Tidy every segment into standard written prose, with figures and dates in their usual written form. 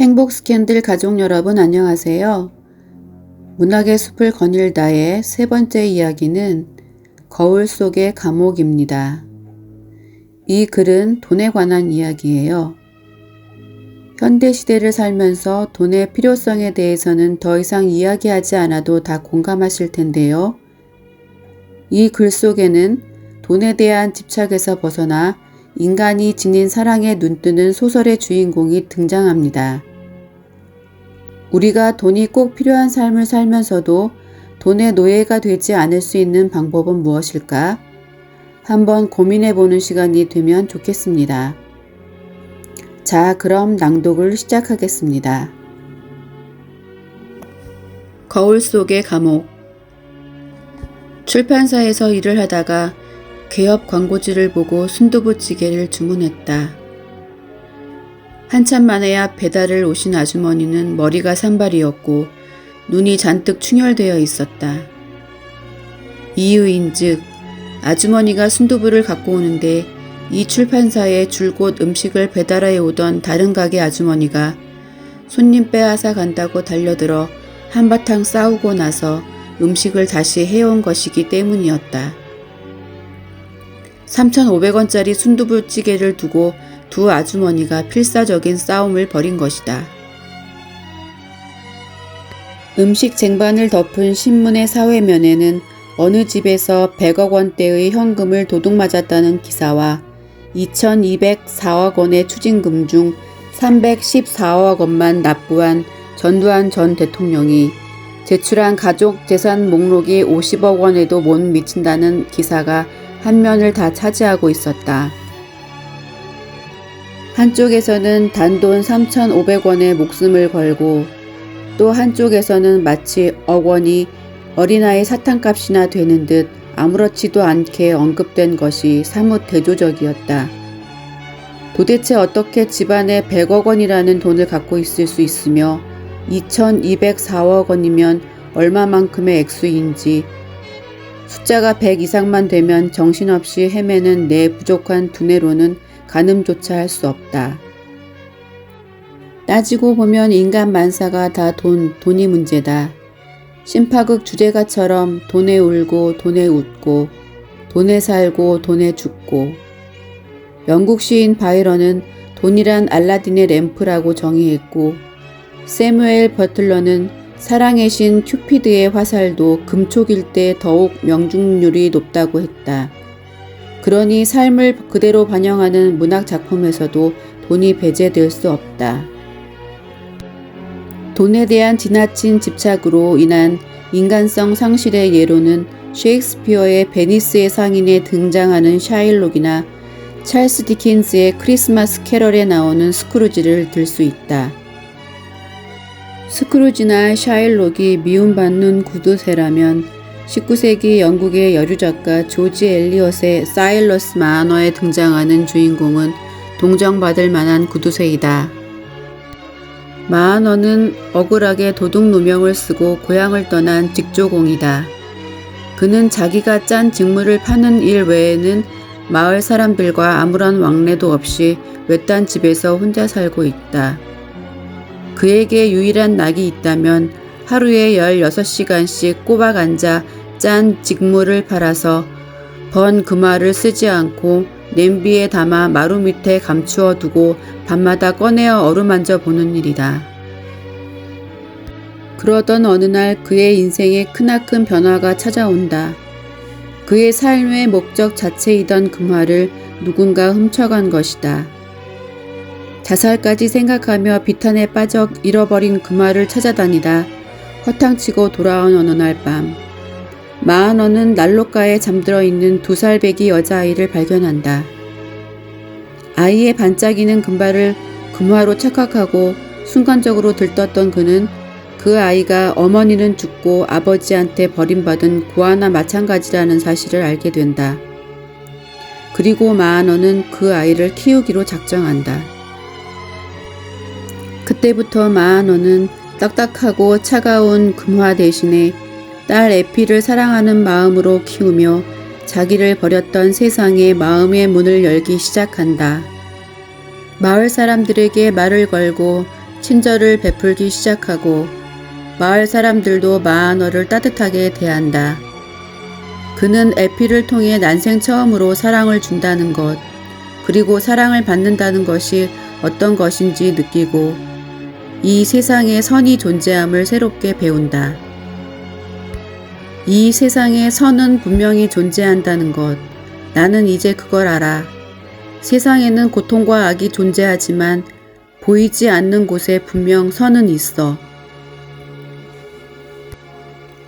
행복 스캔들 가족 여러분 안녕하세요. 문학의 숲을 거닐다의 세 번째 이야기는 거울 속의 감옥입니다. 이 글은 돈에 관한 이야기예요. 현대 시대를 살면서 돈의 필요성에 대해서는 더 이상 이야기하지 않아도 다 공감하실 텐데요. 이 글 속에는 돈에 대한 집착에서 벗어나 인간이 지닌 사랑에 눈뜨는 소설의 주인공이 등장합니다. 우리가 돈이 꼭 필요한 삶을 살면서도 돈의 노예가 되지 않을 수 있는 방법은 무엇일까? 한번 고민해보는 시간이 되면 좋겠습니다. 자, 그럼 낭독을 시작하겠습니다. 거울 속의 감옥. 출판사에서 일을 하다가 개업 광고지를 보고 순두부찌개를 주문했다. 한참 만에야 배달을 오신 아주머니는 머리가 산발이었고 눈이 잔뜩 충혈되어 있었다. 이유인즉 아주머니가 순두부를 갖고 오는데 이 출판사에 줄곧 음식을 배달해 오던 다른 가게 아주머니가 손님 빼앗아 간다고 달려들어 한바탕 싸우고 나서 음식을 다시 해온 것이기 때문이었다. 3,500원짜리 순두부찌개를 두고 두 아주머니가 필사적인 싸움을 벌인 것이다. 음식 쟁반을 덮은 신문의 사회면에는 어느 집에서 100억 원대의 현금을 도둑맞았다는 기사와 2,204억 원의 추징금 중 314억 원만 납부한 전두환 전 대통령이 제출한 가족 재산 목록이 50억 원에도 못 미친다는 기사가 한 면을 다 차지하고 있었다. 한쪽에서는 단돈 3,500원에 목숨을 걸고 또 한쪽에서는 마치 억 원이 어린아이 사탕값이나 되는 듯 아무렇지도 않게 언급된 것이 사뭇 대조적이었다. 도대체 어떻게 집안에 100억 원이라는 돈을 갖고 있을 수 있으며 2,204억 원이면 얼마만큼의 액수인지 숫자가 100 이상만 되면 정신없이 헤매는 내 부족한 두뇌로는 가늠조차 할 수 없다. 따지고 보면 인간 만사가 다 돈이 문제다. 심파극 주제가처럼 돈에 울고 돈에 웃고 돈에 살고 돈에 죽고. 영국 시인 바이런은 돈이란 알라딘의 램프라고 정의했고 세무엘 버틀러는 사랑의 신 큐피드의 화살도 금촉일 때 더욱 명중률이 높다고 했다. 그러니 삶을 그대로 반영하는 문학 작품에서도 돈이 배제될 수 없다. 돈에 대한 지나친 집착으로 인한 인간성 상실의 예로는 셰익스피어의 베니스의 상인에 등장하는 샤일록이나 찰스 디킨스의 크리스마스 캐럴에 나오는 스크루지를 들 수 있다. 스크루지나 샤일록이 미움받는 구두쇠라면 19세기 영국의 여류작가 조지 엘리엇의 사일러스 만어에 등장하는 주인공은 동정받을 만한 구두쇠이다. 마하너는 억울하게 도둑 누명을 쓰고 고향을 떠난 직조공이다. 그는 자기가 짠 직물을 파는 일 외에는 마을 사람들과 아무런 왕래도 없이 외딴 집에서 혼자 살고 있다. 그에게 유일한 낙이 있다면 하루에 16시간씩 꼬박 앉아 짠 직물을 팔아서 번 금화를 쓰지 않고 냄비에 담아 마루 밑에 감추어 두고 밤마다 꺼내어 어루만져 보는 일이다. 그러던 어느 날 그의 인생에 크나큰 변화가 찾아온다. 그의 삶의 목적 자체이던 금화를 누군가 훔쳐간 것이다. 자살까지 생각하며 비탄에 빠져 잃어버린 금화를 찾아다니다 허탕치고 돌아온 어느 날 밤, 마하너는 난로가에 잠들어 있는 2살 배기 여자아이를 발견한다. 아이의 반짝이는 금발을 금화로 착각하고 순간적으로 들떴던 그는 그 아이가 어머니는 죽고 아버지한테 버림받은 고아나 마찬가지라는 사실을 알게 된다. 그리고 마하너는 그 아이를 키우기로 작정한다. 그때부터 마하너는 딱딱하고 차가운 금화 대신에 딸 에피를 사랑하는 마음으로 키우며 자기를 버렸던 세상에 마음의 문을 열기 시작한다. 마을 사람들에게 말을 걸고 친절을 베풀기 시작하고 마을 사람들도 마하너를 따뜻하게 대한다. 그는 에피를 통해 난생 처음으로 사랑을 준다는 것, 그리고 사랑을 받는다는 것이 어떤 것인지 느끼고 이 세상에 선이 존재함을 새롭게 배운다. 이 세상에 선은 분명히 존재한다는 것, 나는 이제 그걸 알아. 세상에는 고통과 악이 존재하지만 보이지 않는 곳에 분명 선은 있어.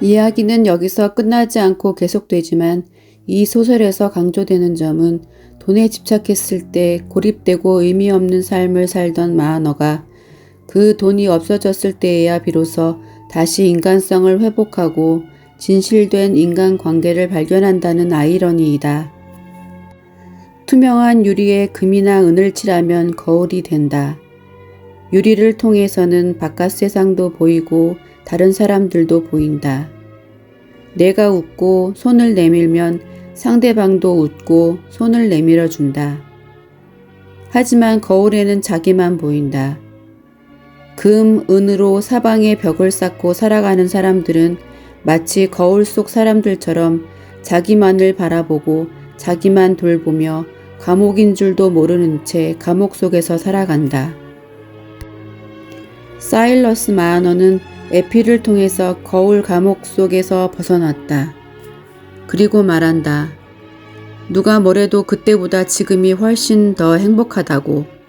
이야기는 여기서 끝나지 않고 계속되지만 이 소설에서 강조되는 점은 돈에 집착했을 때 고립되고 의미 없는 삶을 살던 마하너가 그 돈이 없어졌을 때에야 비로소 다시 인간성을 회복하고 진실된 인간관계를 발견한다는 아이러니이다. 투명한 유리에 금이나 은을 칠하면 거울이 된다. 유리를 통해서는 바깥 세상도 보이고 다른 사람들도 보인다. 내가 웃고 손을 내밀면 상대방도 웃고 손을 내밀어 준다. 하지만 거울에는 자기만 보인다. 금, 은으로 사방에 벽을 쌓고 살아가는 사람들은 마치 거울 속 사람들처럼 자기만을 바라보고 자기만 돌보며 감옥인 줄도 모르는 채 감옥 속에서 살아간다. 사일러스 마하너는 에피를 통해서 거울 감옥 속에서 벗어났다. 그리고 말한다. 누가 뭐래도 그때보다 지금이 훨씬 더 행복하다고.